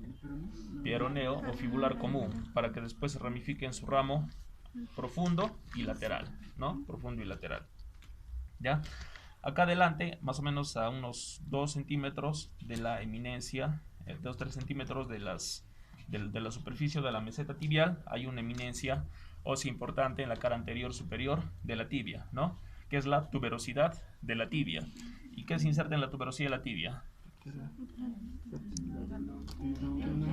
inicio, peroneo o fibular común, para que después se ramifique en su ramo profundo y lateral, ¿no? Profundo y lateral. ¿Ya? Acá adelante, más o menos a unos 2 centímetros de la eminencia, 2-3 centímetros de la superficie de la meseta tibial, hay una eminencia ósea importante en la cara anterior superior de la tibia, ¿no? Que es la tuberosidad de la tibia. ¿Y qué se inserta en la tuberosidad de la tibia?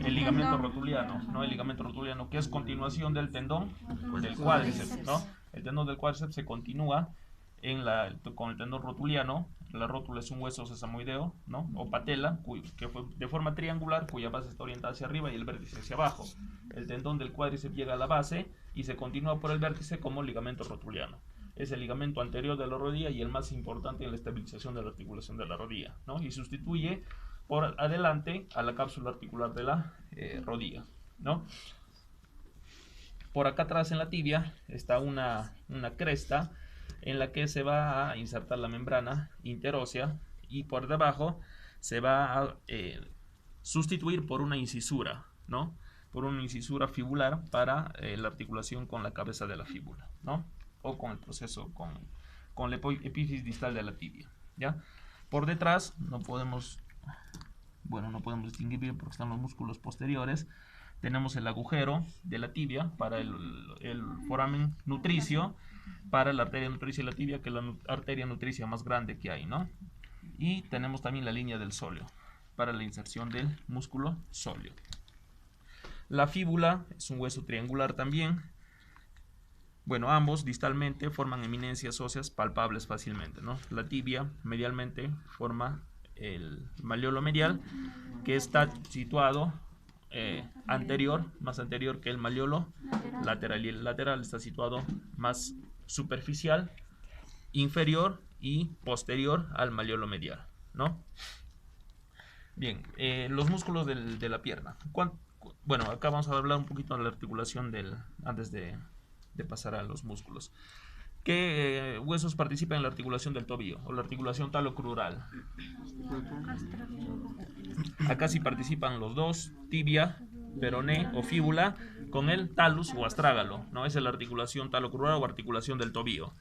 El ligamento rotuliano, ¿no? El ligamento rotuliano, que es continuación del tendón del cuádriceps, ¿no? El tendón del cuádriceps se continúa con el tendón rotuliano. La rótula es un hueso sesamoideo, ¿no? O patela, que fue de forma triangular, cuya base está orientada hacia arriba y el vértice hacia abajo. El tendón del cuádriceps llega a la base y se continúa por el vértice como ligamento rotuliano. Es el ligamento anterior de la rodilla y el más importante en la estabilización de la articulación de la rodilla, ¿no? Y sustituye por adelante a la cápsula articular de la rodilla, ¿no? Por acá atrás en la tibia está una cresta en la que se va a insertar la membrana interósea y por debajo se va a sustituir por una incisura, ¿no? Por una incisura fibular para la articulación con la cabeza de la fíbula, ¿no? O con el proceso, con la epífisis distal de la tibia, ¿ya? Por detrás no podemos distinguir bien porque están los músculos posteriores. Tenemos el agujero de la tibia para el foramen nutricio, para la arteria nutricia de la tibia, que es la arteria nutricia más grande que hay, ¿no? Y tenemos también la línea del sóleo para la inserción del músculo sóleo. La fíbula es un hueso triangular también. Bueno, ambos distalmente forman eminencias óseas palpables fácilmente, ¿no? La tibia medialmente forma el malleolo medial, que está situado más anterior que el malleolo lateral, y el lateral está situado más superficial, inferior y posterior al malleolo medial, ¿no? Bien, los músculos de la pierna. Bueno, acá vamos a hablar un poquito de la articulación antes de pasar a los músculos. ¿Qué huesos participan en la articulación del tobillo o la articulación talocrural? Acá sí participan los dos, tibia, peroné o fíbula, con el talus o astrágalo, ¿no? Esa es la articulación talocrural o articulación del tobillo.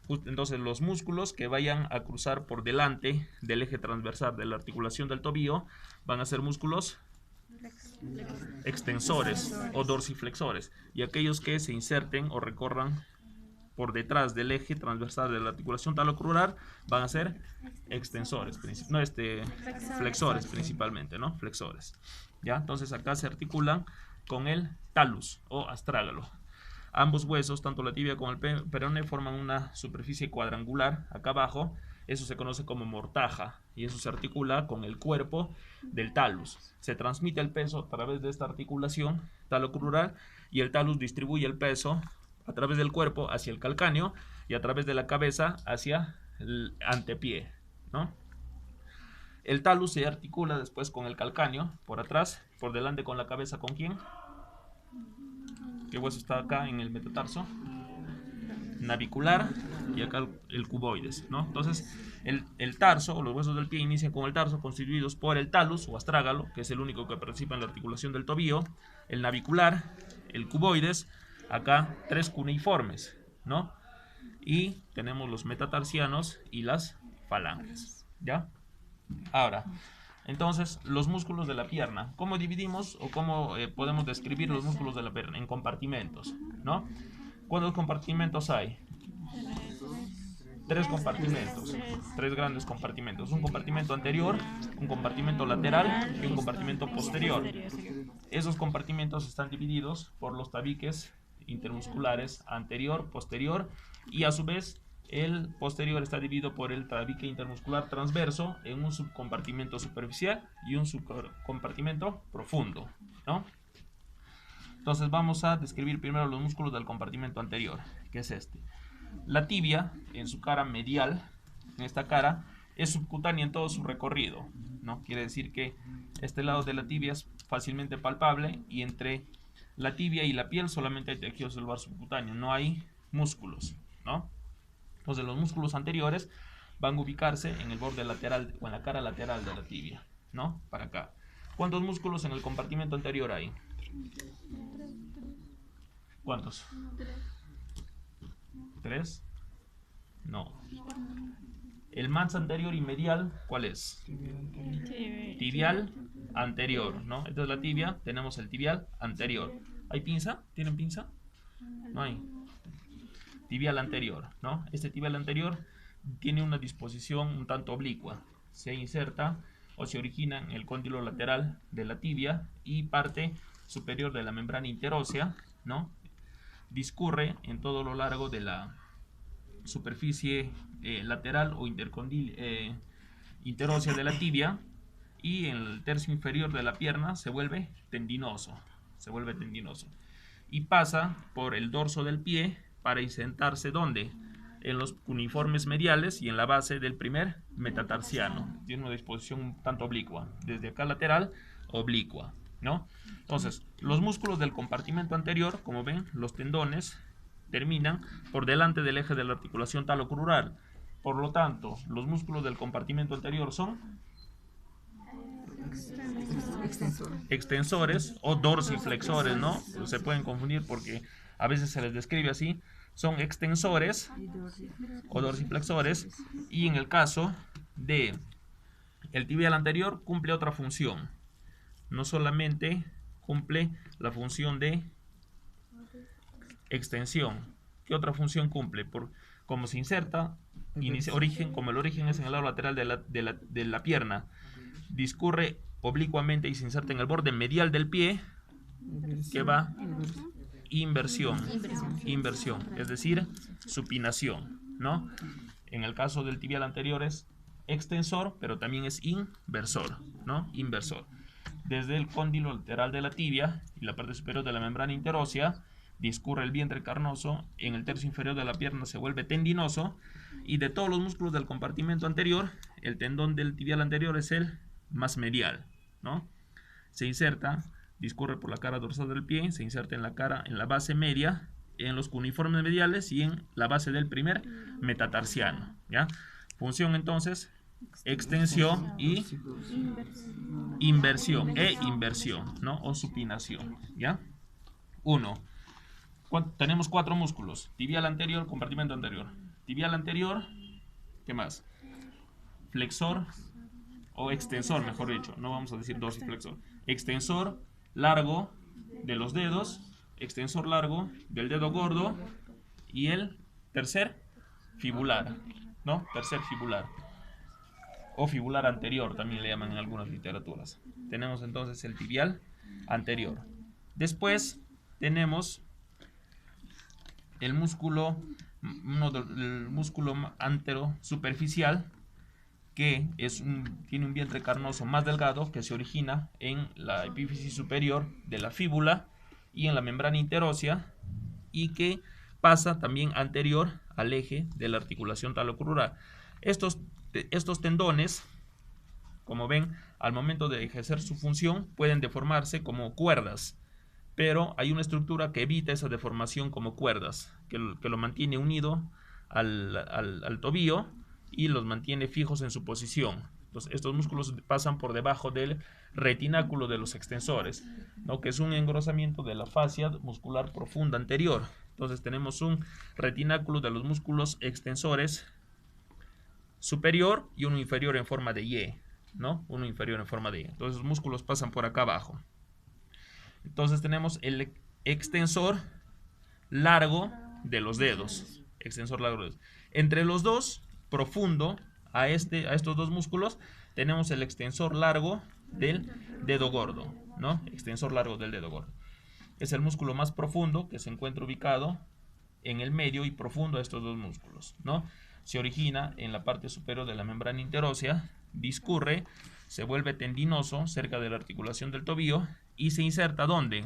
Entonces los músculos que vayan a cruzar por delante del eje transversal de la articulación del tobillo van a ser músculos extensores o dorsiflexores, y aquellos que se inserten o recorran por detrás del eje transversal de la articulación talocrural van a ser extensores, flexores principalmente, ¿no? Flexores. ¿Ya? Entonces acá se articulan con el talus o astrágalo. Ambos huesos, tanto la tibia como el peroné, forman una superficie cuadrangular acá abajo. Eso se conoce como mortaja y eso se articula con el cuerpo del talus. Se transmite el peso a través de esta articulación talocrural y el talus distribuye el peso a través del cuerpo hacia el calcáneo y a través de la cabeza hacia el antepié, ¿no? El talus se articula después con el calcáneo por atrás, por delante con la cabeza. ¿Con quién? ¿Qué hueso está acá en el metatarso? Navicular, y acá el cuboides, ¿no? Entonces el tarso o los huesos del pie inician con el tarso, constituidos por el talus o astrágalo, que es el único que participa en la articulación del tobillo, el navicular, el cuboides, acá 3 cuneiformes, ¿no? Y tenemos los metatarsianos y las falanges, ¿ya? Ahora, entonces, los músculos de la pierna. ¿Cómo dividimos o cómo podemos describir los músculos de la pierna? En compartimentos, ¿no? ¿Cuántos compartimentos hay? 3 compartimentos, 3 grandes compartimentos. Un compartimento anterior, un compartimento lateral y un compartimento posterior. Esos compartimentos están divididos por los tabiques intermusculares anterior, posterior, y a su vez el posterior está dividido por el tabique intermuscular transverso en un subcompartimento superficial y un subcompartimento profundo, ¿no? Entonces vamos a describir primero los músculos del compartimento anterior, que es este. La tibia, en su cara medial, en esta cara, es subcutánea en todo su recorrido, ¿no? Quiere decir que este lado de la tibia es fácilmente palpable y entre la tibia y la piel solamente hay tejido celular subcutáneo, no hay músculos, ¿no? Entonces los músculos anteriores van a ubicarse en el borde lateral o en la cara lateral de la tibia, ¿no? Para acá. ¿Cuántos músculos en el compartimento anterior hay? ¿Cuántos? ¿Tres? No. El más anterior y medial, ¿cuál es? Tibial anterior, ¿no? Esta es la tibia, tenemos el tibial anterior. ¿Hay pinza? ¿Tienen pinza? No hay. Tibial anterior, ¿no? Este tibial anterior tiene una disposición un tanto oblicua. Se inserta o se origina en el cóndilo lateral de la tibia y parte superior de la membrana interósea, ¿no? Discurre en todo lo largo de la superficie lateral o interósea de la tibia, y en el tercio inferior de la pierna se vuelve tendinoso, y pasa por el dorso del pie para insertarse ¿dónde? En los cuneiformes mediales y en la base del primer metatarsiano. Tiene una disposición un tanto oblicua, desde acá lateral, oblicua, ¿no? Entonces, los músculos del compartimento anterior, como ven, los tendones terminan por delante del eje de la articulación talocrural. Por lo tanto, los músculos del compartimento anterior son extensores o dorsiflexores, ¿no? Se pueden confundir porque a veces se les describe así. Son extensores o dorsiflexores, y en el caso de el tibial anterior cumple otra función. No solamente cumple la función de extensión. ¿Qué otra función cumple? Como se inserta, como el origen es en el lado lateral de la pierna, discurre oblicuamente y se inserta en el borde medial del pie, que va inversión, es decir, supinación, ¿no? En el caso del tibial anterior es extensor, pero también es inversor, ¿no? Inversor. Desde el cóndilo lateral de la tibia y la parte superior de la membrana interósea discurre el vientre carnoso, en el tercio inferior de la pierna se vuelve tendinoso, y de todos los músculos del compartimento anterior, el tendón del tibial anterior es el más medial, ¿no? Se inserta, discurre por la cara dorsal del pie, se inserta en la cara, en la base media, en los cuneiformes mediales y en la base del primer metatarsiano, ¿ya? Función entonces, extensión y inversión, ¿no? O supinación, ¿ya? 1. Tenemos 4 músculos: tibial anterior, compartimento anterior. Tibial anterior, ¿qué más? Flexor o extensor, mejor dicho, no vamos a decir dorsiflexor. Extensor largo de los dedos, extensor largo del dedo gordo, y el tercer fibular, ¿no? Tercer fibular o fibular anterior, también le llaman en algunas literaturas. Tenemos entonces el tibial anterior. Después tenemos el músculo, el músculo antero superficial, que tiene un vientre carnoso más delgado, que se origina en la epífisis superior de la fíbula y en la membrana interósea, y que pasa también anterior al eje de la articulación talocrural. Estos tendones, como ven, al momento de ejercer su función pueden deformarse como cuerdas, pero hay una estructura que evita esa deformación como cuerdas, que lo mantiene unido al tobillo y los mantiene fijos en su posición. Entonces, estos músculos pasan por debajo del retináculo de los extensores, ¿no? Que es un engrosamiento de la fascia muscular profunda anterior. Entonces tenemos un retináculo de los músculos extensores superior y uno inferior en forma de Y, ¿no? Uno inferior en forma de Y. Entonces los músculos pasan por acá abajo. Entonces tenemos el extensor largo de los dedos. Extensor largo de los dedos. Entre los dos, profundo a estos dos músculos, tenemos el extensor largo del dedo gordo, ¿no? Extensor largo del dedo gordo. Es el músculo más profundo, que se encuentra ubicado en el medio y profundo de estos dos músculos, ¿no? Se origina en la parte superior de la membrana interósea, discurre, se vuelve tendinoso cerca de la articulación del tobillo y se inserta ¿dónde?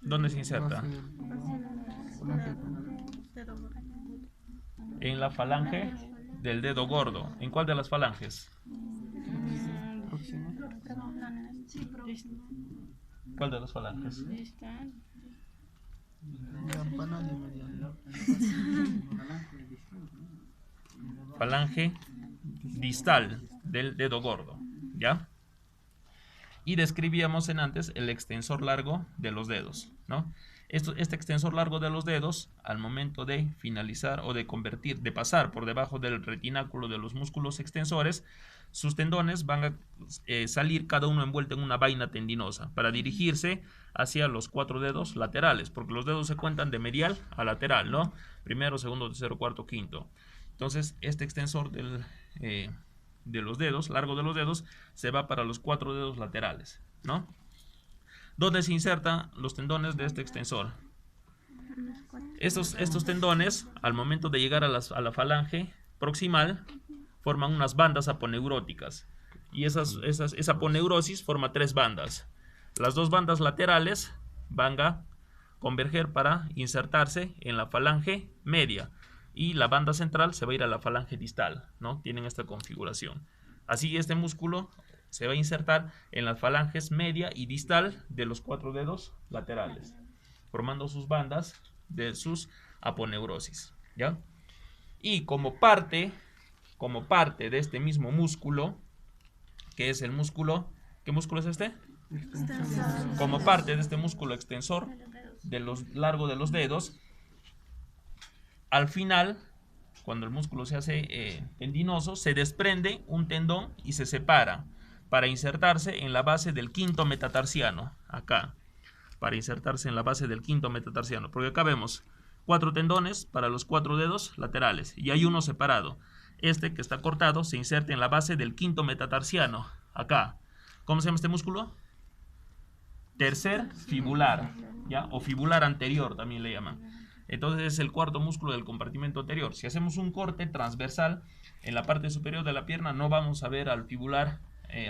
¿Dónde se inserta? En la falange del dedo gordo. ¿En cuál de las falanges? ¿Cuál de las falanges? Falange distal del dedo gordo, ¿ya? Y describíamos en antes el extensor largo de los dedos, ¿no? Este extensor largo de los dedos, al momento de finalizar o de convertir, de pasar por debajo del retináculo de los músculos extensores, sus tendones van a salir cada uno envuelto en una vaina tendinosa para dirigirse hacia los 4 dedos laterales, porque los dedos se cuentan de medial a lateral, ¿no? Primero, segundo, tercero, cuarto, quinto. Entonces, este extensor de los dedos, largo de los dedos, se va para los 4 dedos laterales, ¿no? ¿Dónde se insertan los tendones de este extensor? Estos tendones, al momento de llegar a la falange proximal, forman unas bandas aponeuróticas. Y esa aponeurosis forma 3 bandas. Las 2 bandas laterales van a converger para insertarse en la falange media. Y la banda central se va a ir a la falange distal, ¿no? Tienen esta configuración. Así este músculo se va a insertar en las falanges media y distal de los 4 dedos laterales, formando sus bandas de sus aponeurosis, ¿ya? Y como parte de este mismo músculo, que es el músculo, ¿qué músculo es este? Extensor. Como parte de este músculo extensor largo de los dedos, al final, cuando el músculo se hace tendinoso, se desprende un tendón y se separa para insertarse en la base del quinto metatarsiano, acá, para insertarse en la base del quinto metatarsiano, porque acá vemos 4 tendones para los 4 dedos laterales y hay uno separado. Este que está cortado se inserta en la base del quinto metatarsiano, acá. ¿Cómo se llama este músculo? Tercer fibular, ¿ya? O fibular anterior también le llaman. Entonces es el cuarto músculo del compartimento anterior. Si hacemos un corte transversal en la parte superior de la pierna, no vamos a ver al fibular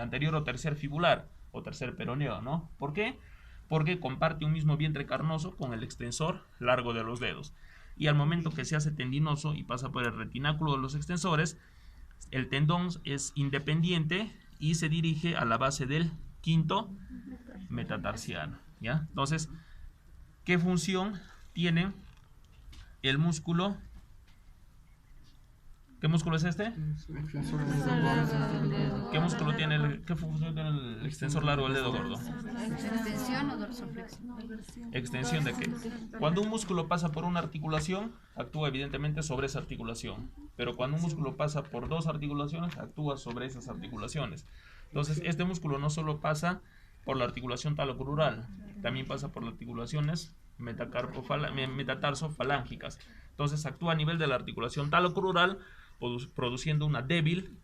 anterior o tercer fibular o tercer peroneo, ¿no? ¿Por qué? Porque comparte un mismo vientre carnoso con el extensor largo de los dedos. Y al momento que se hace tendinoso y pasa por el retináculo de los extensores, el tendón es independiente y se dirige a la base del quinto metatarsiano, ¿ya? Entonces, ¿qué función tiene el músculo? ¿Qué músculo es este? ¿Qué músculo tiene qué función tiene el extensor largo del dedo gordo? ¿Extensión o dorsiflexión? ¿Extensión de qué? Cuando un músculo pasa por una articulación, actúa evidentemente sobre esa articulación. Pero cuando un músculo pasa por 2 articulaciones, actúa sobre esas articulaciones. Entonces, este músculo no solo pasa por la articulación talocrural, también pasa por las articulaciones metatarsofalángicas. Entonces, actúa a nivel de la articulación talocrural, produciendo una débil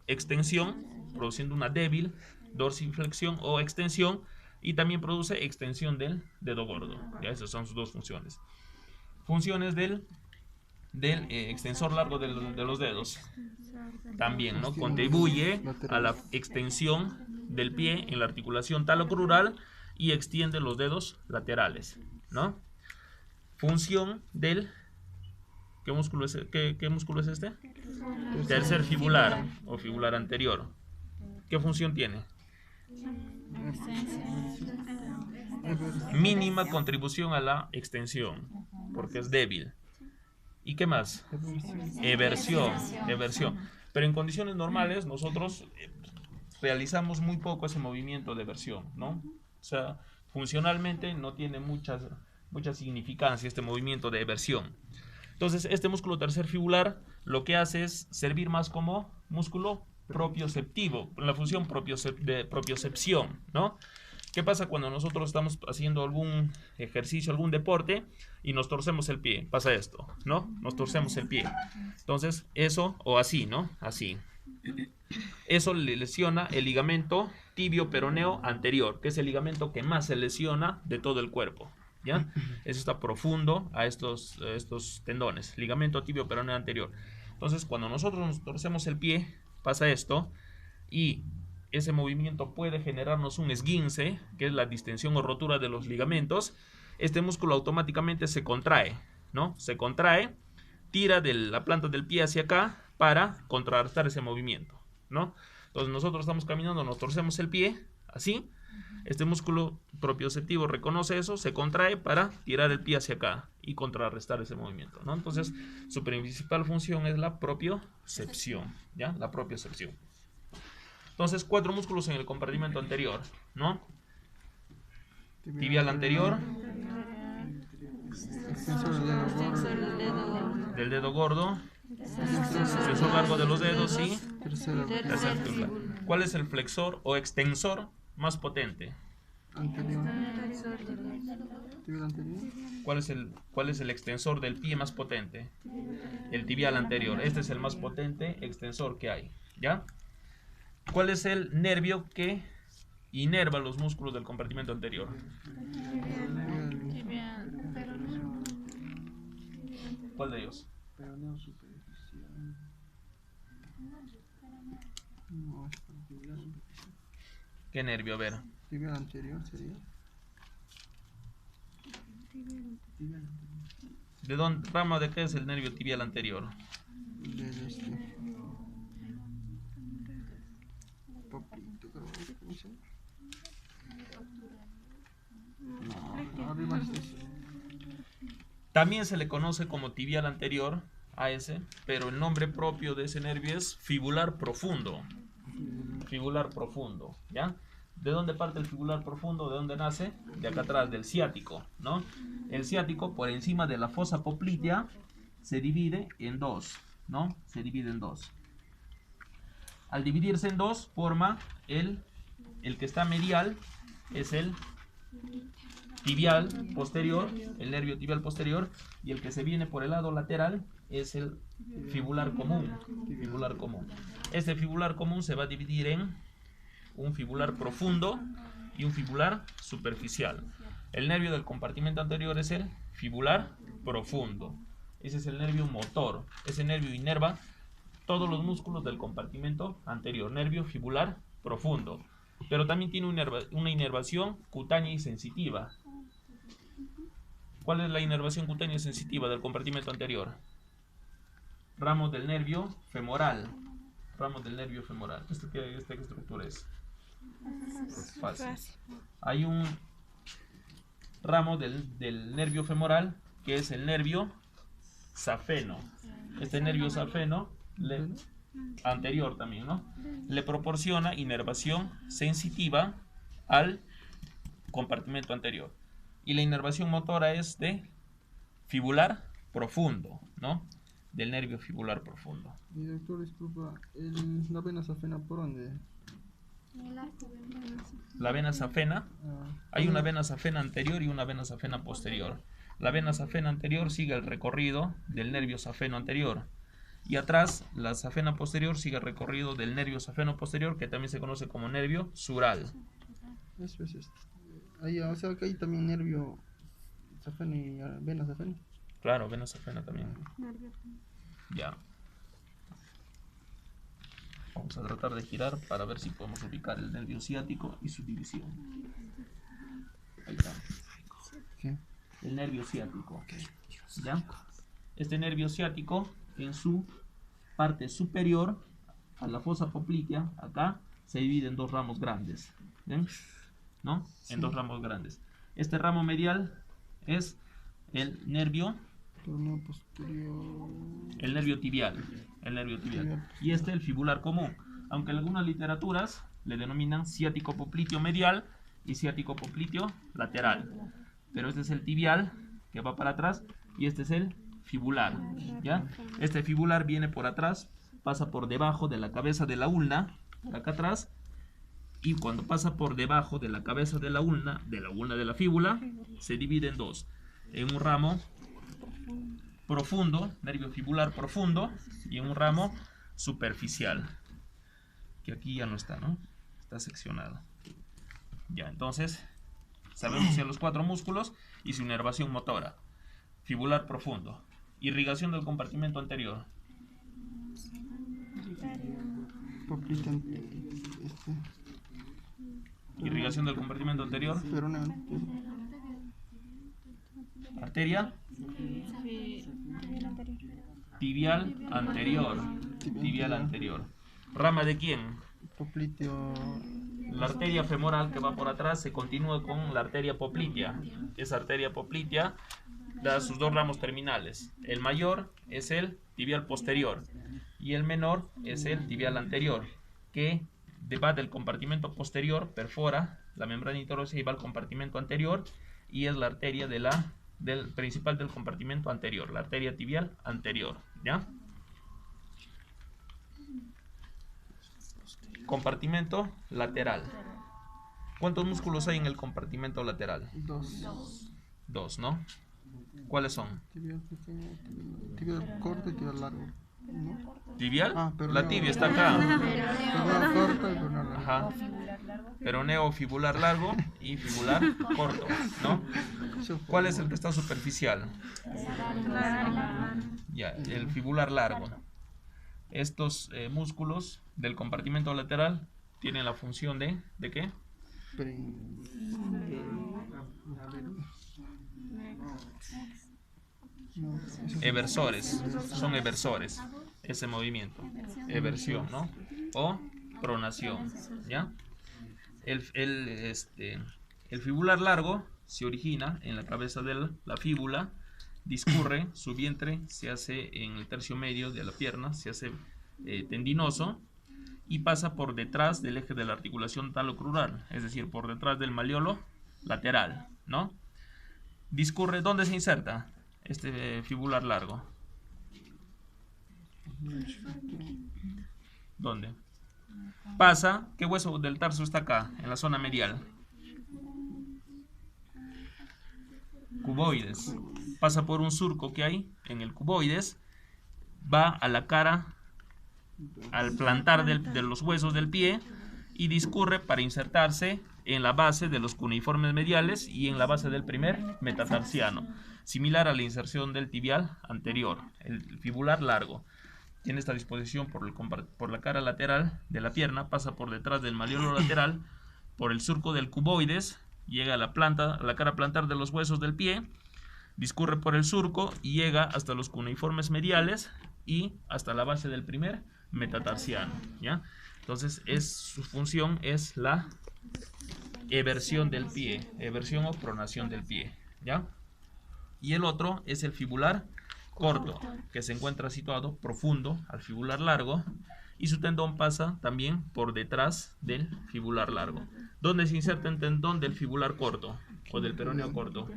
extensión, produciendo una débil dorsiflexión o extensión, y también produce extensión del dedo gordo. ¿Ya? Esas son sus 2 funciones. Funciones del extensor largo de los dedos. También, ¿no? Contribuye a la extensión del pie en la articulación talocrural y extiende los dedos laterales, ¿no? Función del... ¿Qué músculo es este? Tercer fibular o fibular anterior. ¿Qué función tiene? Mínima contribución a la extensión, porque es débil. ¿Y qué más? Eversión. Pero en condiciones normales nosotros realizamos muy poco ese movimiento de eversión, ¿no? O sea, funcionalmente no tiene mucha significancia este movimiento de eversión. Entonces, este músculo tercer fibular lo que hace es servir más como músculo propioceptivo, la función de propiocepción, ¿no? ¿Qué pasa cuando nosotros estamos haciendo algún ejercicio, algún deporte y nos torcemos el pie? Pasa esto, ¿no? Nos torcemos el pie. Entonces, eso, o así, ¿no? Así. Eso le lesiona el ligamento tibio-peroneo anterior, que es el ligamento que más se lesiona de todo el cuerpo, ¿ya? Eso está profundo a estos tendones, ligamento tibio-peroneo anterior. Entonces, cuando nosotros nos torcemos el pie, pasa esto, y ese movimiento puede generarnos un esguince, que es la distensión o rotura de los ligamentos. Este músculo automáticamente se contrae, ¿no? Se contrae, tira de la planta del pie hacia acá para contrarrestar ese movimiento, ¿no? Entonces nosotros estamos caminando, nos torcemos el pie, así. Este músculo propioceptivo reconoce eso, se contrae para tirar el pie hacia acá y contrarrestar ese movimiento, ¿no? Entonces, su principal función es la propiocepción, ¿ya? La propiocepción. Entonces, 4 músculos en el compartimento anterior, ¿no? Tibial anterior, del dedo gordo, extensor largo de los dedos y tercer fibula. ¿Cuál es el flexor o extensor más potente? Anterior. Tibial anterior. ¿Cuál es el extensor del pie más potente? El tibial anterior. Este es el más potente extensor que hay, ¿ya? ¿Cuál es el nervio que inerva los músculos del compartimento anterior? ¿Cuál de ellos? Peroneo superficial. No, tibial superficial. ¿Qué nervio? A ver. Tibial anterior sería. ¿De dónde, rama de qué es el nervio tibial anterior? Del papito, creo que ¿cómo se llama? No, arriba es eso. También se le conoce como tibial anterior a ese, pero el nombre propio de ese nervio es fibular profundo. Fibular profundo, ¿ya? ¿De dónde parte el fibular profundo? ¿De dónde nace? De acá atrás, del ciático, ¿no? El ciático, por encima de la fosa poplitea, se divide en dos, ¿no? Se divide en dos. Al dividirse en dos, forma el que está medial, es el tibial posterior, el nervio tibial posterior, y el que se viene por el lado lateral es el fibular común. Fibular común. Este fibular común se va a dividir en un fibular profundo y un fibular superficial. El nervio del compartimento anterior es el fibular profundo. Ese es el nervio motor. Ese nervio inerva todos los músculos del compartimento anterior. Nervio fibular profundo. Pero también tiene una inervación cutánea y sensitiva. ¿Cuál es la inervación cutánea y sensitiva del compartimento anterior? Ramos del nervio femoral. Ramos del nervio femoral. ¿Qué estructura es? Fácil. Hay un ramo del nervio femoral que es el nervio safeno. Este nervio safeno anterior también, ¿no? Le proporciona inervación sensitiva al compartimento anterior. Y la inervación motora es de fibular profundo, ¿no? Del nervio fibular profundo. Y doctor, disculpa, la vena safena, ¿por dónde? La vena safena, hay una vena safena anterior y una vena safena posterior. La vena safena anterior sigue el recorrido del nervio safeno anterior. Y atrás, la safena posterior sigue el recorrido del nervio safeno posterior, que también se conoce como nervio sural. Eso es esto. Ahí, o sea que hay también nervio safena y vena safena. Claro, vena safena también. Ya. Vamos a tratar de girar para ver si podemos ubicar el nervio ciático y su división. Ahí está. ¿Qué? El nervio ciático. ¿Ya? Este nervio ciático, en su parte superior, a la fosa poplitea, acá, se divide en dos ramos grandes. ¿Ven? ¿No? En dos ramos grandes. Este ramo medial es el nervio posterior. El nervio tibial. Y este el fibular común. Aunque en algunas literaturas le denominan ciático popliteo medial y ciático popliteo lateral. Pero este es el tibial que va para atrás y este es el fibular. ¿Ya? Este fibular viene por atrás, pasa por debajo de la cabeza de la ulna, por acá atrás, y cuando pasa por debajo de la cabeza de la ulna de la fíbula, se divide en dos. En un ramo profundo, nervio fibular profundo, y en un ramo superficial, que aquí ya no está, ¿no? Está seccionado. Ya, entonces sabemos ya los 4 músculos y su inervación motora. Fibular profundo. Irrigación del compartimento anterior. Irrigación del compartimento anterior. Arteria tibial anterior. Tibial anterior. ¿Rama de quién? Popliteo. La arteria femoral que va por atrás se continúa con la arteria poplitea. Esa arteria poplitea da sus dos ramos terminales. El mayor es el tibial posterior y el menor es el tibial anterior, que va del compartimento posterior, perfora la membrana interósea y va al compartimento anterior, y es la arteria del principal del compartimento anterior, la arteria tibial anterior, ¿ya? Compartimento lateral. ¿Cuántos músculos hay en el compartimento lateral? Dos. Dos, ¿no? ¿Cuáles son? Tibial pequeño, tibial corto y tibial largo. ¿No? ¿Tibial? Pero La no. tibia está acá. Peroneo corto y peroneo largo. Ajá. Peroneo fibular largo y fibular corto, ¿no? ¿Cuál es el que está superficial? Ya, el fibular largo. Estos músculos del compartimento lateral tienen la función ¿de qué? Eversores, son eversores, ese movimiento, eversión, ¿no? O pronación, ¿ya? El fibular largo se origina en la cabeza de la fíbula, discurre, su vientre se hace en el tercio medio de la pierna, se hace tendinoso y pasa por detrás del eje de la articulación talocrural, es decir, por detrás del malleolo lateral, ¿no? Discurre, ¿dónde se inserta este fibular largo? ¿Dónde? Pasa, ¿qué hueso del tarso está acá? En la zona medial. Cuboides. Pasa por un surco que hay en el cuboides, va a la cara, al plantar de los huesos del pie y discurre para insertarse en la base de los cuneiformes mediales y en la base del primer metatarsiano, similar a la inserción del tibial anterior. El fibular largo tiene esta disposición por la cara lateral de la pierna, pasa por detrás del malleolo lateral, por el surco del cuboides, llega a la cara plantar de los huesos del pie, discurre por el surco y llega hasta los cuneiformes mediales y hasta la base del primer metatarsiano, ¿ya? Entonces su función es la eversión del pie, eversión o pronación del pie, ¿ya? Y el otro es el fibular corto, que se encuentra situado profundo al fibular largo y su tendón pasa también por detrás del fibular largo. ¿Dónde se inserta el tendón del fibular corto o del peroneo corto?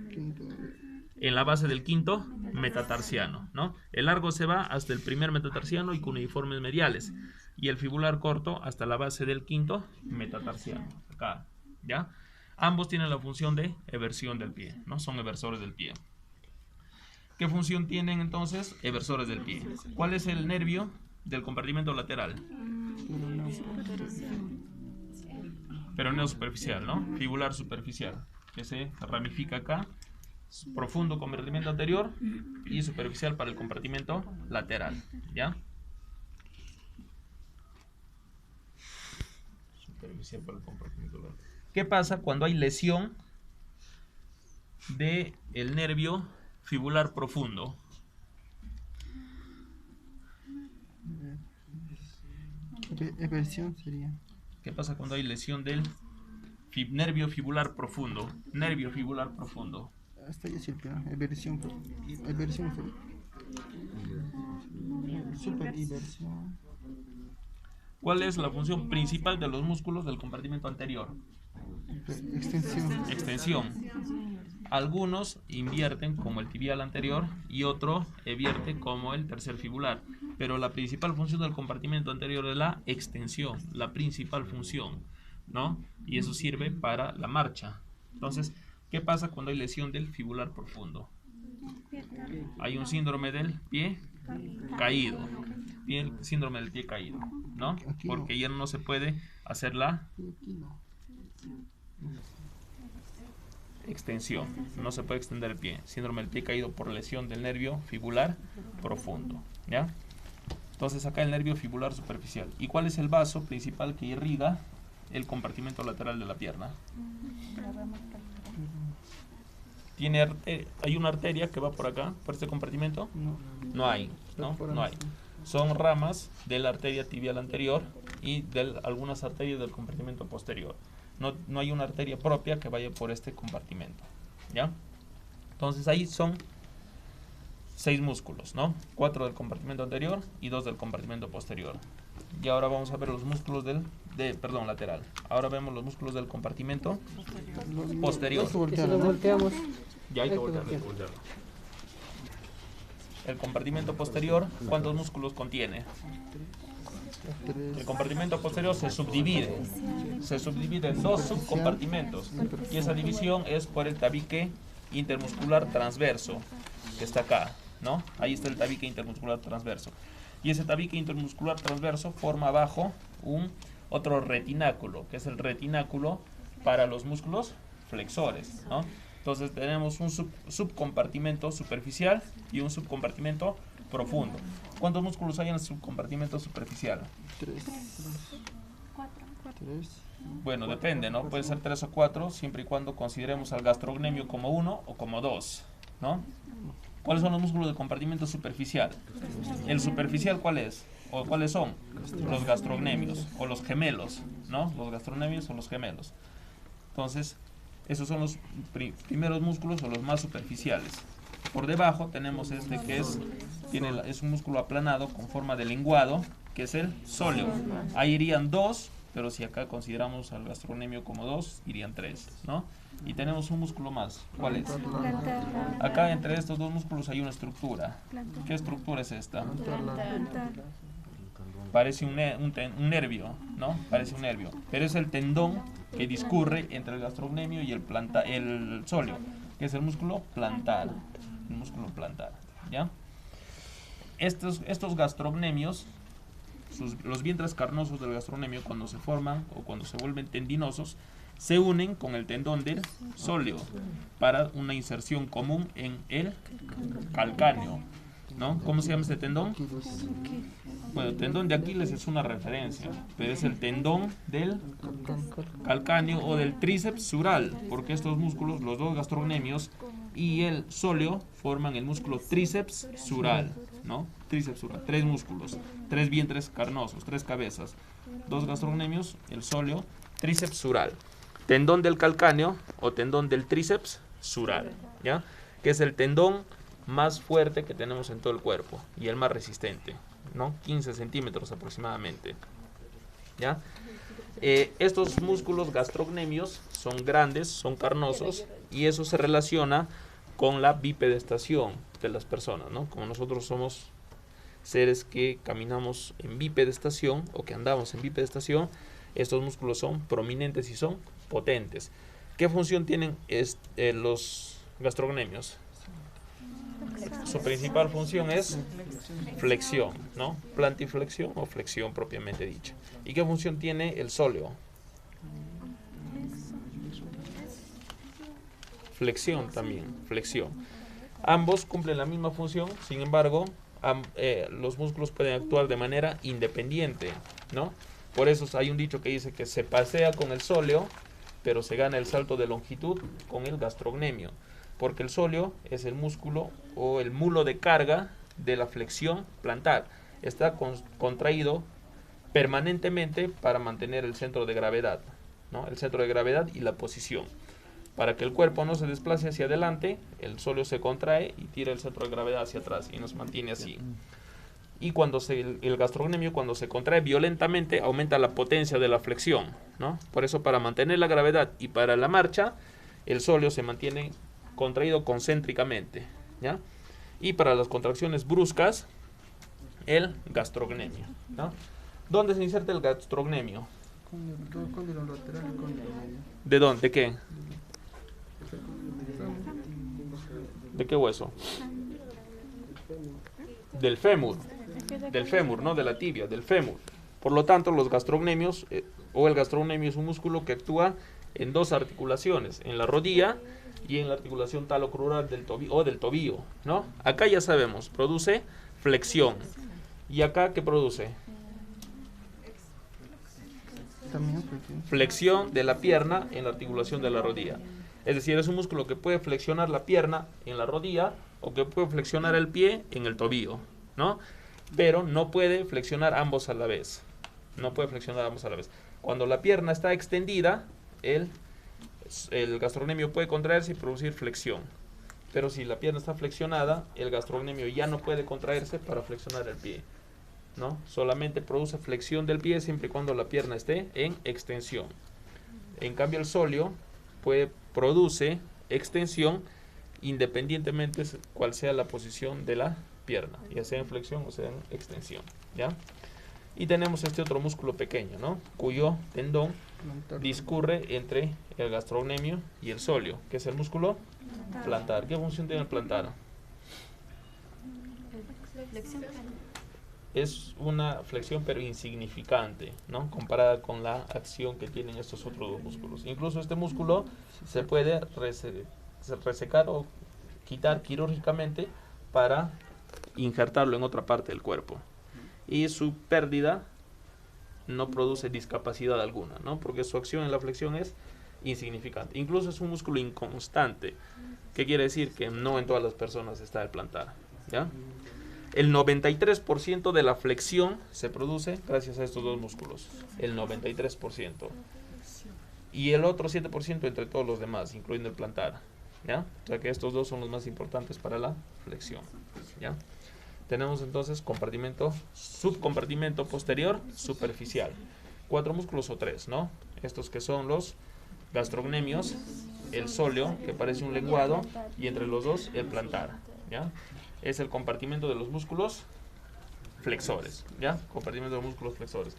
En la base del quinto metatarsiano, ¿no? El largo se va hasta el primer metatarsiano y cuneiformes mediales, y el fibular corto hasta la base del quinto metatarsiano, acá, ¿ya? Ambos tienen la función de eversión del pie, ¿no? Son eversores del pie. ¿Qué función tienen entonces? Eversores del pie. ¿Cuál es el nervio del compartimento lateral? Peroneo superficial, ¿no? Fibular superficial, que se ramifica acá. Profundo compartimento anterior y superficial para el compartimento lateral, ¿ya? Superficial para el compartimento lateral. ¿Qué pasa cuando hay lesión del nervio fibular profundo? Eversión sería. ¿Qué pasa cuando hay lesión del nervio fibular profundo? Nervio fibular profundo. Hasta ya sí, eversión. Superinversión. ¿Cuál es la función principal de los músculos del compartimento anterior? Extensión. Algunos invierten como el tibial anterior y otro vierte como el tercer fibular. Pero la principal función del compartimento anterior es la extensión, la principal función, ¿no? Y eso sirve para la marcha. Entonces, ¿qué pasa cuando hay lesión del fibular profundo? Hay un síndrome del pie caído. Síndrome del pie caído, ¿no? Porque ya no se puede hacer la extensión. No se puede extender el pie. Síndrome del pie caído por lesión del nervio fibular profundo, ¿ya? Entonces acá el nervio fibular superficial. ¿Y cuál es el vaso principal que irriga el compartimento lateral de la pierna? ¿Hay una arteria que va por acá, por este compartimento? No hay, ¿no? No hay. Son ramas de la arteria tibial anterior y de algunas arterias del compartimento posterior. No hay una arteria propia que vaya por este compartimento, ¿ya? Entonces ahí son 6 músculos, ¿no? 4 del compartimento anterior y 2 del compartimento posterior. Y ahora vamos a ver los músculos perdón, lateral. Ahora vemos los músculos del compartimento posterior. Hay que voltearlo, ¿no? Ya hay que voltearlo. El compartimento posterior, ¿cuántos músculos contiene? El compartimento posterior se subdivide en dos subcompartimentos, y esa división es por el tabique intermuscular transverso, que está acá, ¿no? Ahí está el tabique intermuscular transverso. Y ese tabique intermuscular transverso forma abajo otro retináculo, que es el retináculo para los músculos flexores, ¿no? Entonces tenemos un subcompartimento superficial y un subcompartimento profundo. ¿Cuántos músculos hay en el subcompartimento superficial? 3. Bueno, depende, ¿no? Puede ser 3 o 4, siempre y cuando consideremos al gastrocnemio como 1 o como 2, ¿no? ¿Cuáles son los músculos del compartimento superficial? ¿El superficial cuál es? ¿O cuáles son? Los gastrocnemios o los gemelos, ¿no? Los gastrocnemios o los gemelos. Entonces, esos son los primeros músculos o los más superficiales. Por debajo tenemos este que es un músculo aplanado con forma de lenguado, que es el sóleo. Ahí irían 2, pero si acá consideramos al gastrocnemio como 2, irían 3, ¿no? Y tenemos un músculo más. ¿Cuál es? Acá entre estos dos músculos hay una estructura. ¿Qué estructura es esta? Parece un nervio, ¿no? Parece un nervio. Pero es el tendón que discurre entre el gastrocnemio y el sóleo, que es el músculo plantar. El músculo plantar, ¿ya? Estos gastrocnemios, los vientres carnosos del gastrocnemio, cuando se forman o cuando se vuelven tendinosos, se unen con el tendón del sóleo para una inserción común en el calcáneo, ¿no? ¿Cómo se llama este tendón? Bueno, el tendón de Aquiles es una referencia, pero es el tendón del calcáneo o del tríceps sural, porque estos músculos, los dos gastrocnemios y el sóleo, forman el músculo tríceps sural, ¿no? Tríceps sural, 3 músculos, 3 vientres carnosos, 3 cabezas, 2 gastrocnemios, el sóleo, tríceps sural. Tendón del calcáneo o tendón del tríceps sural, ¿ya? Que es el tendón más fuerte que tenemos en todo el cuerpo y el más resistente, ¿no? 15 centímetros aproximadamente, ¿ya? Estos músculos gastrocnemios son grandes, son carnosos, y eso se relaciona con la bipedestación de las personas, ¿no? Como nosotros somos seres que caminamos en bipedestación o que andamos en bipedestación, estos músculos son prominentes y son potentes. ¿Qué función tienen los gastrocnemios? Su principal función es flexión, ¿no? Plantiflexión o flexión propiamente dicha. ¿Y qué función tiene el sóleo? Flexión también, flexión. Ambos cumplen la misma función, sin embargo, los músculos pueden actuar de manera independiente, ¿no? Por eso hay un dicho que dice que se pasea con el sóleo, pero se gana el salto de longitud con el gastrocnemio, porque el sóleo es el músculo o el mulo de carga de la flexión plantar. Está contraído permanentemente para mantener el centro de gravedad, ¿no? El centro de gravedad y la posición. Para que el cuerpo no se desplace hacia adelante, el sóleo se contrae y tira el centro de gravedad hacia atrás y nos mantiene así. Y cuando el gastrocnemio, cuando se contrae violentamente, aumenta la potencia de la flexión, ¿no? Por eso, para mantener la gravedad y para la marcha, el sóleo se mantiene contraído concéntricamente, ¿ya? Y para las contracciones bruscas, el gastrocnemio, ¿no? ¿Dónde se inserta el gastrocnemio? ¿De dónde? ¿De qué? ¿De qué hueso? Del fémur. Del fémur, no de la tibia, del fémur. Por lo tanto, los gastrocnemios o el gastrocnemio es un músculo que actúa en 2 articulaciones, en la rodilla y en la articulación talocrural del tobillo o del tobillo, ¿no? Acá ya sabemos, produce flexión. ¿Y acá qué produce? Flexión de la pierna en la articulación de la rodilla. Es decir, es un músculo que puede flexionar la pierna en la rodilla o que puede flexionar el pie en el tobillo, ¿no? Pero no puede flexionar ambos a la vez. No puede flexionar ambos a la vez. Cuando la pierna está extendida, el gastrocnemio puede contraerse y producir flexión. Pero si la pierna está flexionada, el gastrocnemio ya no puede contraerse para flexionar el pie. ¿no? Solamente produce flexión del pie siempre y cuando la pierna esté en extensión. En cambio el sóleo produce extensión independientemente cuál sea la posición de la pierna, ya sea en flexión o sea en extensión, ¿ya? Y tenemos este otro músculo pequeño, ¿no? Cuyo tendón discurre entre el gastrocnemio y el sóleo, que es el músculo plantar. ¿Qué función tiene el plantar? Flexión. Es una flexión pero insignificante, ¿no? Comparada con la acción que tienen estos otros dos músculos. Incluso este músculo se puede resecar o quitar quirúrgicamente para injertarlo en otra parte del cuerpo. Y su pérdida no produce discapacidad alguna, ¿no? Porque su acción en la flexión es insignificante. Incluso es un músculo inconstante, que quiere decir que no en todas las personas está el plantar, ¿ya? El 93% de la flexión se produce gracias a estos dos músculos. El 93%. Y el otro 7% entre todos los demás, incluyendo el plantar, ¿ya? O sea que estos dos son los más importantes para la flexión, ¿ya? Tenemos entonces subcompartimento posterior superficial. 4 músculos o 3, ¿no? Estos que son los gastrocnemios, el sóleo, que parece un lenguado, y entre los dos el plantar, ¿ya? Es el compartimento de los músculos flexores, ¿ya? Compartimento de los músculos flexores.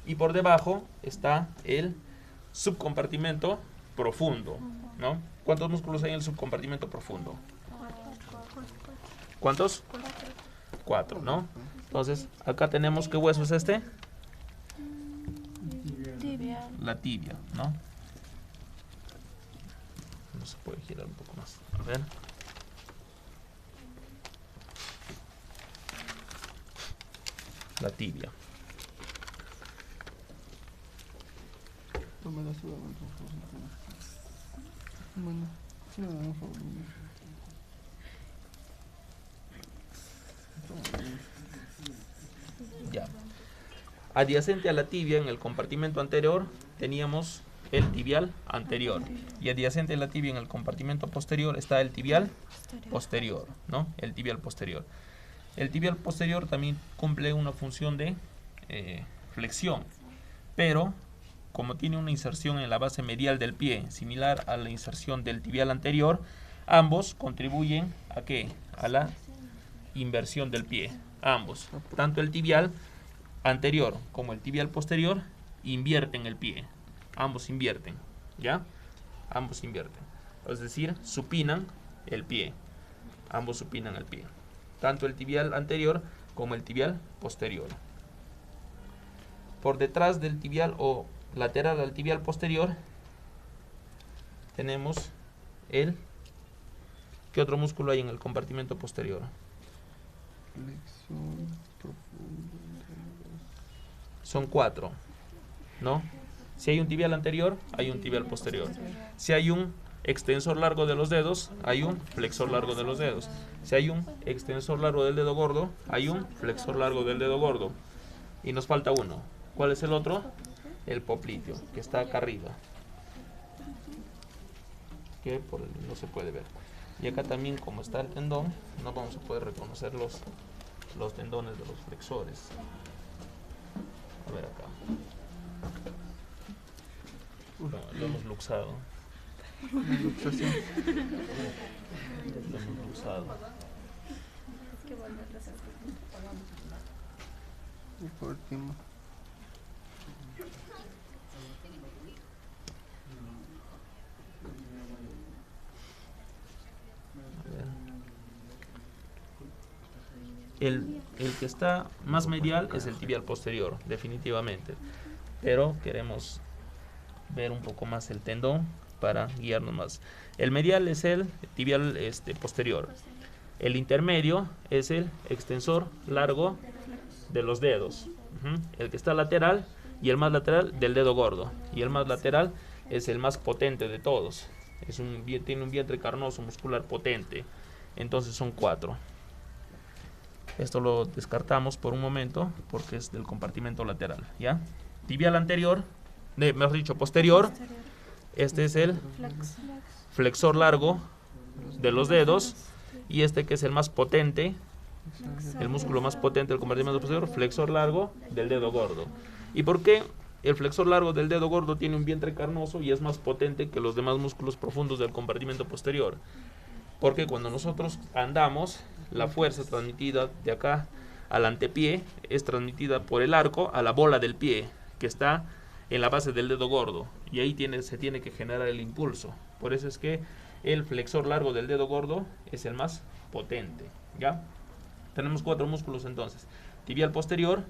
Y por debajo está el subcompartimento profundo, ¿no? ¿Cuántos músculos hay en el subcompartimento profundo? ¿Cuántos? 4, ¿no? Entonces, acá tenemos, ¿qué hueso es este? Tibia. La tibia, ¿no? No se puede girar un poco más. A ver. La tibia. Bueno, sí, por favor. Ya. Adyacente a la tibia, en el compartimento anterior, teníamos el tibial anterior. Y adyacente a la tibia, en el compartimento posterior, está el tibial posterior, ¿no? El tibial posterior. El tibial posterior también cumple una función de flexión, pero como tiene una inserción en la base medial del pie, similar a la inserción del tibial anterior, ambos contribuyen ¿a qué? A la inversión del pie. Ambos, tanto el tibial anterior como el tibial posterior, invierten el pie. Ambos invierten, ¿ya? Ambos invierten. Es decir, supinan el pie. Ambos supinan el pie. Tanto el tibial anterior como el tibial posterior. Por detrás del tibial o lateral al tibial posterior tenemos el... ¿Qué otro músculo hay en el compartimento posterior? Flexión profunda. Son 4, ¿no? Si hay un tibial anterior, hay un tibial posterior. Si hay un extensor largo de los dedos, hay un flexor largo de los dedos. Si hay un extensor largo del dedo gordo, hay un flexor largo del dedo gordo. Y nos falta uno. ¿Cuál es el otro? El popliteo, que está acá arriba, que no se puede ver. Y acá también, como está el tendón, no vamos a poder reconocer los tendones de los flexores. A ver acá. Lo hemos luxado. Luxación. Lo hemos luxado. Por tiempo. El que está más medial es el tibial posterior, definitivamente. Pero queremos ver un poco más el tendón para guiarnos más. El medial es el tibial posterior. El intermedio es el extensor largo de los dedos. El que está lateral y el más lateral del dedo gordo. Y el más lateral es el más potente de todos. Tiene un vientre carnoso muscular potente. Entonces son 4. Esto lo descartamos por un momento porque es del compartimento lateral, ¿ya? Tibial anterior, mejor dicho, posterior. Este es el flexor largo de los dedos. Y este que es el más potente El músculo más potente del compartimento posterior, flexor largo del dedo gordo. ¿Y por qué el flexor largo del dedo gordo tiene un vientre carnoso y es más potente que los demás músculos profundos del compartimento posterior? Porque cuando nosotros andamos, la fuerza transmitida de acá al antepié es transmitida por el arco a la bola del pie, que está en la base del dedo gordo, y ahí se tiene que generar el impulso. Por eso es que el flexor largo del dedo gordo es el más potente, ¿ya? Tenemos 4 músculos entonces: tibial posterior,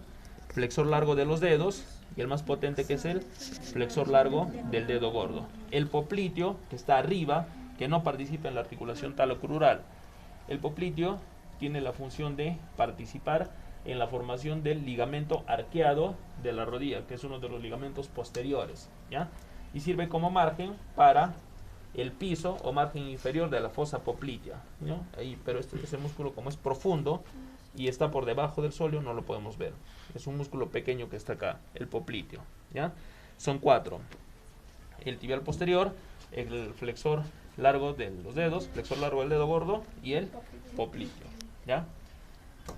flexor largo de los dedos, y el más potente, que es el flexor largo del dedo gordo. El popliteo, que está arriba, que no participa en la articulación talocrural. El popliteo tiene la función de participar en la formación del ligamento arqueado de la rodilla, que es uno de los ligamentos posteriores, ¿ya? Y sirve como margen para el piso o margen inferior de la fosa poplitea, ¿no? Ahí, pero ese músculo, como es profundo y está por debajo del sóleo, no lo podemos ver. Es un músculo pequeño que está acá, el popliteo, ¿ya? Son 4: el tibial posterior, el flexor largo de los dedos, flexor largo del dedo gordo y el popliteo, ¿ya?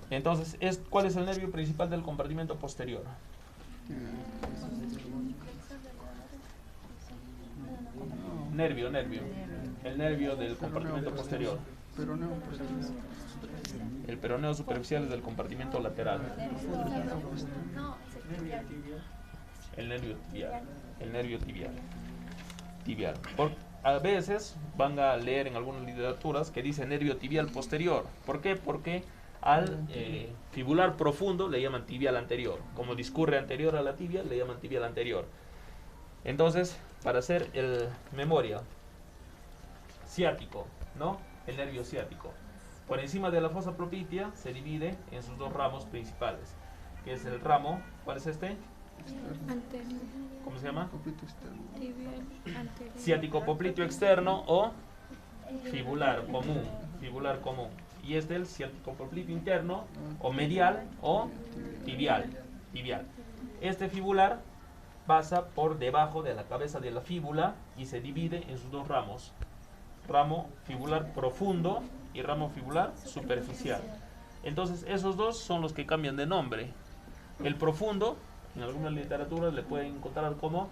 Entonces, ¿cuál es el nervio principal del compartimento posterior? Nervio. El nervio del compartimento posterior. El peroneo superficial es del compartimento lateral. El nervio tibial. A veces van a leer en algunas literaturas que dice nervio tibial posterior. ¿Por qué? Porque al fibular profundo le llaman tibial anterior. Como discurre anterior a la tibia, le llaman tibial anterior. Entonces, para hacer memoria, ciático, ¿no? El nervio ciático. Por encima de la fosa poplitea se divide en sus 2 ramos principales, que es el ramo, ¿cuál es este? Anterior. ¿Cómo se llama? Tibial anterior. Ciático popliteo externo o fibular común. Y este es el ciático popliteo interno o medial o tibial. Este fibular pasa por debajo de la cabeza de la fíbula y se divide en sus 2 ramos: ramo fibular profundo y ramo fibular superficial. Entonces, esos 2 son los que cambian de nombre. El profundo, en algunas literaturas le pueden encontrar como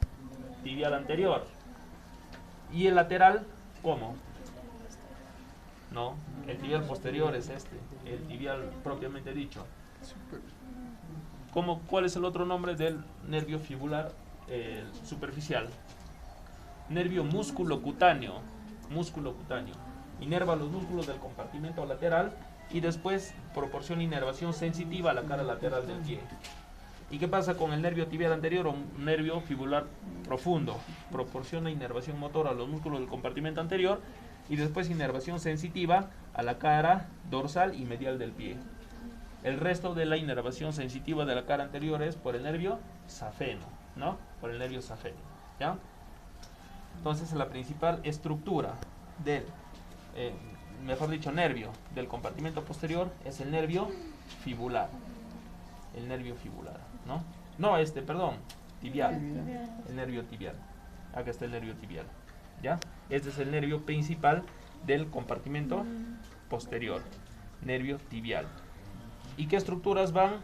tibial anterior, y el lateral, ¿cómo? No, el tibial posterior es el tibial propiamente dicho. ¿Cuál es el otro nombre del nervio fibular superficial? Nervio musculocutáneo. Inerva los músculos del compartimento lateral y después proporciona inervación sensitiva a la cara lateral del pie. ¿Y qué pasa con el nervio tibial anterior o nervio fibular profundo? Proporciona inervación motora a los músculos del compartimento anterior y después inervación sensitiva a la cara dorsal y medial del pie. El resto de la inervación sensitiva de la cara anterior es por el nervio safeno, ¿no? Por el nervio safeno, ¿ya? Entonces, la principal estructura del, nervio del compartimento posterior es el nervio fibular. El nervio fibular, ¿no? No, tibial. El nervio tibial. Acá está el nervio tibial, ¿ya? Este es el nervio principal del compartimento posterior, nervio tibial. ¿Y qué estructuras van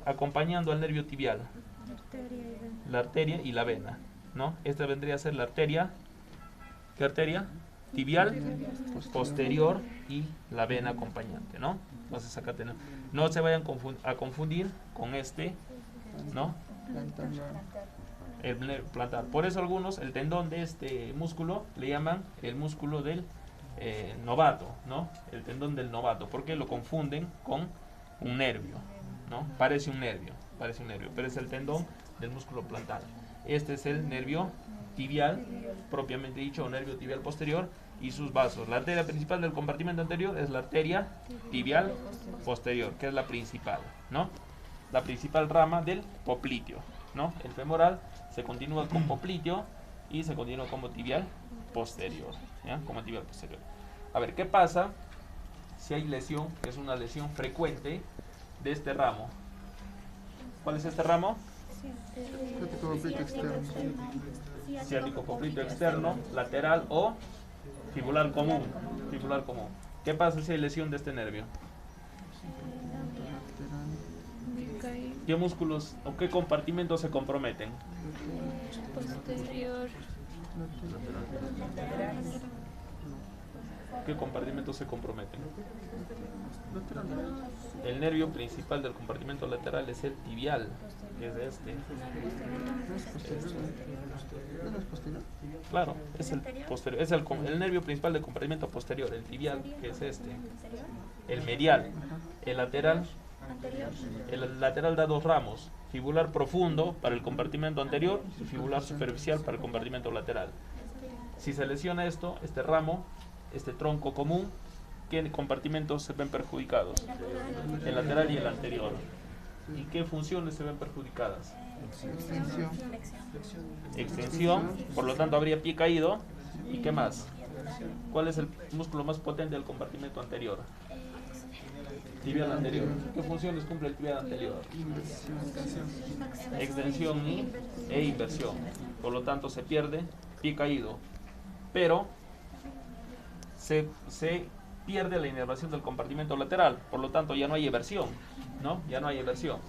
acompañando al nervio tibial? La arteria y la vena, ¿no? Esta vendría a ser la arteria. ¿Qué arteria? Tibial posterior y la vena acompañante, ¿no? Entonces acá tenemos. No se vayan a confundir con ¿no? El plantar. Por eso algunos, el tendón de este músculo le llaman el músculo del novato, ¿no? El tendón del novato, porque lo confunden con un nervio, ¿no? Parece un nervio, pero es el tendón del músculo plantar. Este es el nervio tibial, propiamente dicho, o nervio tibial posterior, y sus vasos. La arteria principal del compartimento anterior es la arteria tibial posterior, que es la principal, ¿no? La principal rama del popliteo, ¿no? El femoral se continúa con popliteo y se continúa como tibial posterior, ¿ya? Como tibial posterior. A ver, ¿qué pasa si hay lesión, que es una lesión frecuente de este ramo? ¿Cuál es este ramo? Ciático popliteo externo, lateral o fibular común. ¿Qué pasa si hay lesión de este nervio? ¿Qué músculos o qué compartimentos se comprometen? Posterior. ¿Qué compartimentos se comprometen? El nervio principal del compartimento lateral es el tibial, que es este. ¿No es posterior? Claro, es el posterior, es el nervio principal del compartimento posterior, el tibial, que es este. El medial, el lateral. El lateral da dos ramos, fibular profundo para el compartimento anterior y fibular superficial para el compartimento lateral. Si se lesiona esto, este ramo, este tronco común, ¿qué compartimentos se ven perjudicados? El lateral y el anterior. ¿Y qué funciones se ven perjudicadas? Extensión. Extensión, por lo tanto habría pie caído. ¿Y qué más? ¿Cuál es el músculo más potente del compartimento anterior? Tibial anterior. ¿Qué funciones cumple el tibial anterior? Extensión e inversión. Por lo tanto se pierde pie caído. Pero se pierde la inervación del compartimento lateral. Por lo tanto ya no hay eversión. ¿No? Ya no hay eversión.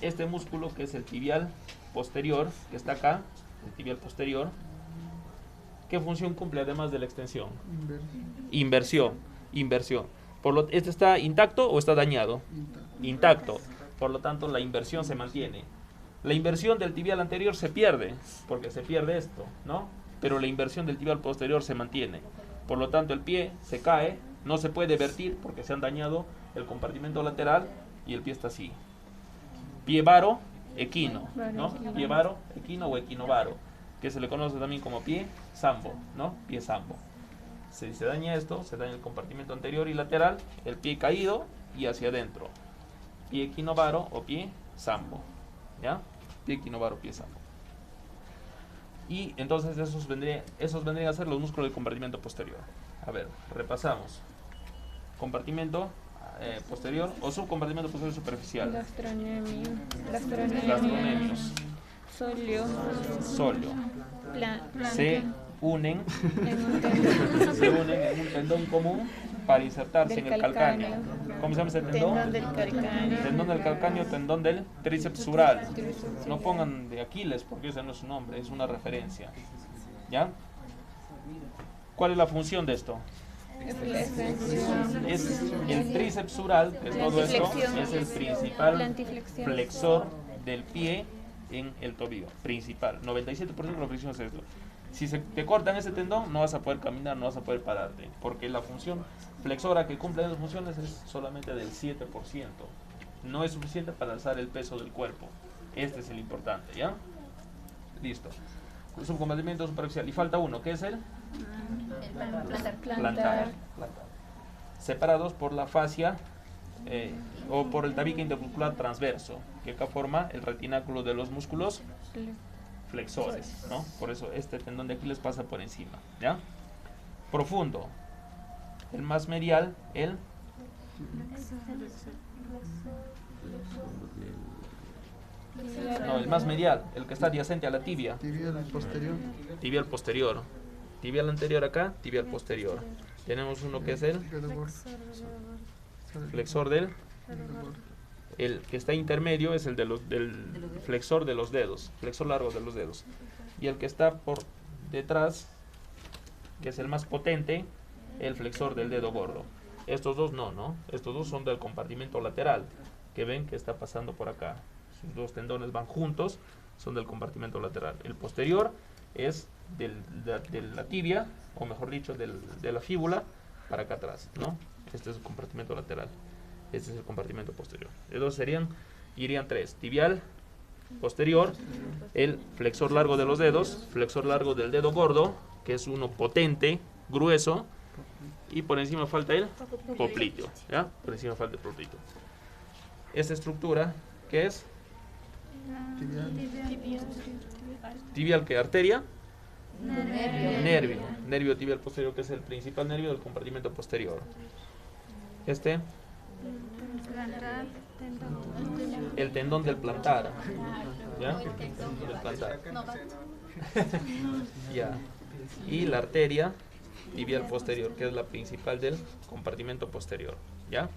Este músculo, que es el tibial posterior, que está acá, el tibial posterior, ¿qué función cumple además de la extensión? Inversión. ¿Este está intacto o está dañado? Intacto. Por lo tanto, la inversión se mantiene. La inversión del tibial anterior se pierde, porque se pierde esto, ¿no? Pero la inversión del tibial posterior se mantiene. Por lo tanto, el pie se cae, no se puede vertir porque se han dañado el compartimento lateral y el pie está así. Pie varo, equino, ¿no? Pie varo, equino o equinovaro, que se le conoce también como pie sambo, ¿no? Pie sambo. Si se daña esto, se daña el compartimento anterior y lateral, el pie caído y hacia adentro. Pie equinovaro o pie sambo, ¿ya? Pie equinovaro, pie sambo. Y entonces esos vendrían a ser los músculos del compartimento posterior. A ver, repasamos. Compartimento posterior o subcompartimento posterior superficial. Gastronemios. Solio. Se unen en un tendón común para insertarse en el calcáneo. ¿Cómo se llama ese tendón? Tendón del calcáneo, tendón del tríceps sural. No pongan de Aquiles porque ese no es su nombre, es una referencia. ¿Ya? ¿Cuál es la función de esto? Es el tríceps sural, que todo esto es el principal flexor del pie en el tobillo. Principal. 97% de la flexión es esto. Si te cortan ese tendón, no vas a poder caminar, no vas a poder pararte, porque la función flexora que cumple esas funciones es solamente del 7%. No es suficiente para alzar el peso del cuerpo. Este es el importante, ¿ya? Listo. Subcompartimento superficial. Y falta uno, ¿qué es el? Plantar. Separados por la fascia o por el tabique intermuscular transverso, que acá forma el retináculo de los músculos flexores, ¿no? Por eso este tendón de Aquiles pasa por encima, ¿ya? Profundo. El más medial, el más medial, el que está adyacente a la tibia. Tibial posterior. Tibial posterior. Tibial anterior acá, tibial posterior. Tenemos uno que es el flexor del. El que está intermedio es el del flexor de los dedos, flexor largo de los dedos. Y el que está por detrás, que es el más potente, el flexor del dedo gordo. Estos dos no. Estos dos son del compartimento lateral, que ven que está pasando por acá. Sus dos tendones van juntos, son del compartimento lateral. El posterior es de la tibia, o mejor dicho, de la fíbula para acá atrás, ¿no? Este es el compartimento lateral. Este es el compartimento posterior. Entonces irían tres: tibial posterior, el flexor largo de los dedos, flexor largo del dedo gordo, que es uno potente, grueso, y por encima falta el popliteo, ¿ya? Por encima falta el popliteo. Esta estructura, ¿qué es? Tibial, ¿qué? Arteria. Nervio tibial posterior, que es el principal nervio del compartimento posterior. El tendón del plantar, ¿ya? El tendón del plantar. Ya. Y la arteria tibial posterior, que es la principal del compartimento posterior, ¿ya?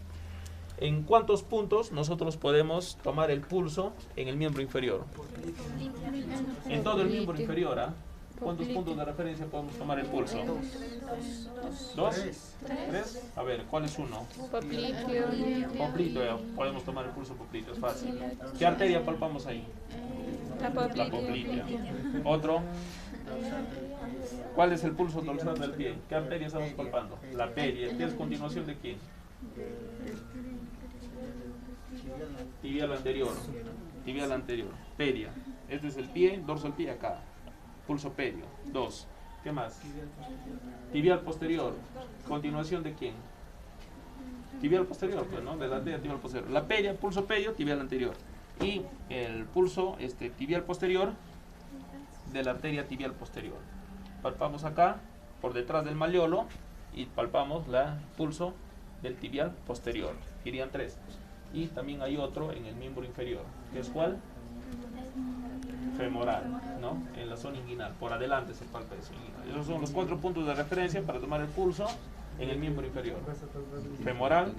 ¿En cuántos puntos nosotros podemos tomar el pulso en el miembro inferior? En todo el miembro inferior, ¿ah? ¿Cuántos puntos de referencia podemos tomar el pulso? ¿Dos? ¿Tres? A ver, ¿cuál es uno? Popliteo. Popliteo, ya. Podemos tomar el pulso popliteo, es fácil. ¿Qué arteria palpamos ahí? La La poplitea. Otro. ¿Cuál es el pulso dorsal del pie? ¿Qué arteria estamos palpando? La pedia. ¿Qué es continuación de quién? Tibial anterior. Tibial anterior. Pedia. Este es el pie, dorso del pie acá. Pulso pedio. 2. ¿Qué más? Tibial posterior. ¿Continuación de quién? Tibial posterior, pues, ¿no? De la arteria tibial posterior. La pedia, pulso pedio, tibial anterior. Y el pulso tibial posterior de la arteria tibial posterior. Palpamos acá, por detrás del malleolo, y palpamos el pulso del tibial posterior. Irían 3. Y también hay otro en el miembro inferior, que es ¿cuál? Femoral, ¿no? En la zona inguinal, por adelante se palpa eso. Esos son los 4 puntos de referencia para tomar el pulso en el miembro inferior. Femoral,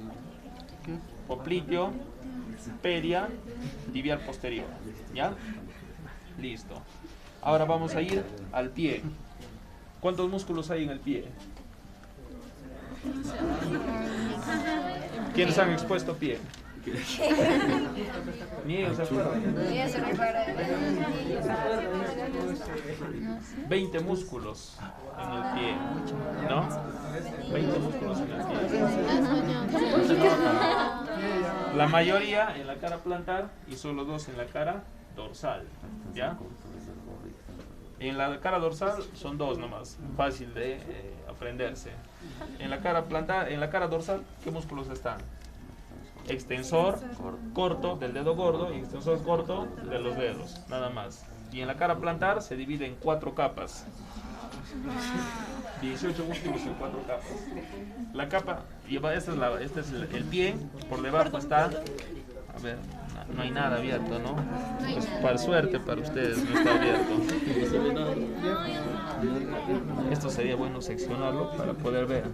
popliteo, pedia, tibial posterior. ¿Ya? Listo. Ahora vamos a ir al pie. ¿Cuántos músculos hay en el pie? ¿Quiénes han expuesto pie? Ni ellos se acuerdan. 20 músculos en el pie, ¿no? 20 músculos en el pie. La mayoría en la cara plantar y solo 2 en la cara dorsal, ¿ya? En la cara dorsal son 2 nomás, fácil de aprenderse. En la cara plantar, en la cara dorsal, ¿qué músculos están? Extensor corto del dedo gordo y extensor corto de los dedos, nada más. Y en la cara plantar se divide en 4 capas. 18 músculos en 4 capas. La capa, este es el pie, por debajo está, a ver, no hay nada abierto, ¿no? Pues para suerte para ustedes no está abierto. Esto sería bueno seccionarlo para poder ver.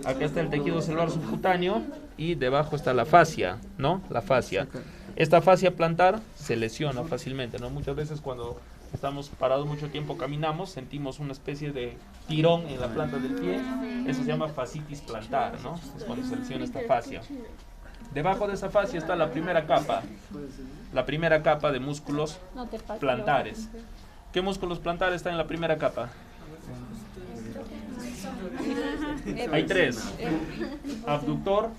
Acá está el tejido celular subcutáneo y debajo está la fascia, ¿no? La fascia. Esta fascia plantar se lesiona fácilmente, ¿no? Muchas veces cuando estamos parados mucho tiempo, caminamos, sentimos una especie de tirón en la planta del pie. Eso se llama fascitis plantar, ¿no? Es cuando se lesiona esta fascia. Debajo de esa fascia está la primera capa de músculos plantares. ¿Qué músculos plantares están en la primera capa? Hay 3. Abductor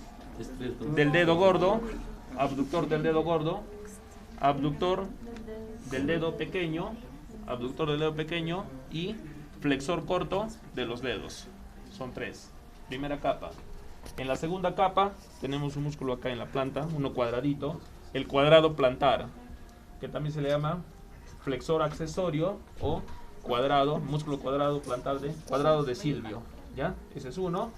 del dedo gordo, abductor del dedo gordo, abductor del dedo pequeño, y flexor corto de los dedos. Son 3. Primera capa. En la segunda capa tenemos un músculo acá en la planta, uno cuadradito, el cuadrado plantar, que también se le llama flexor accesorio o cuadrado, músculo cuadrado plantar cuadrado de Silvio, ¿ya? Ese es uno.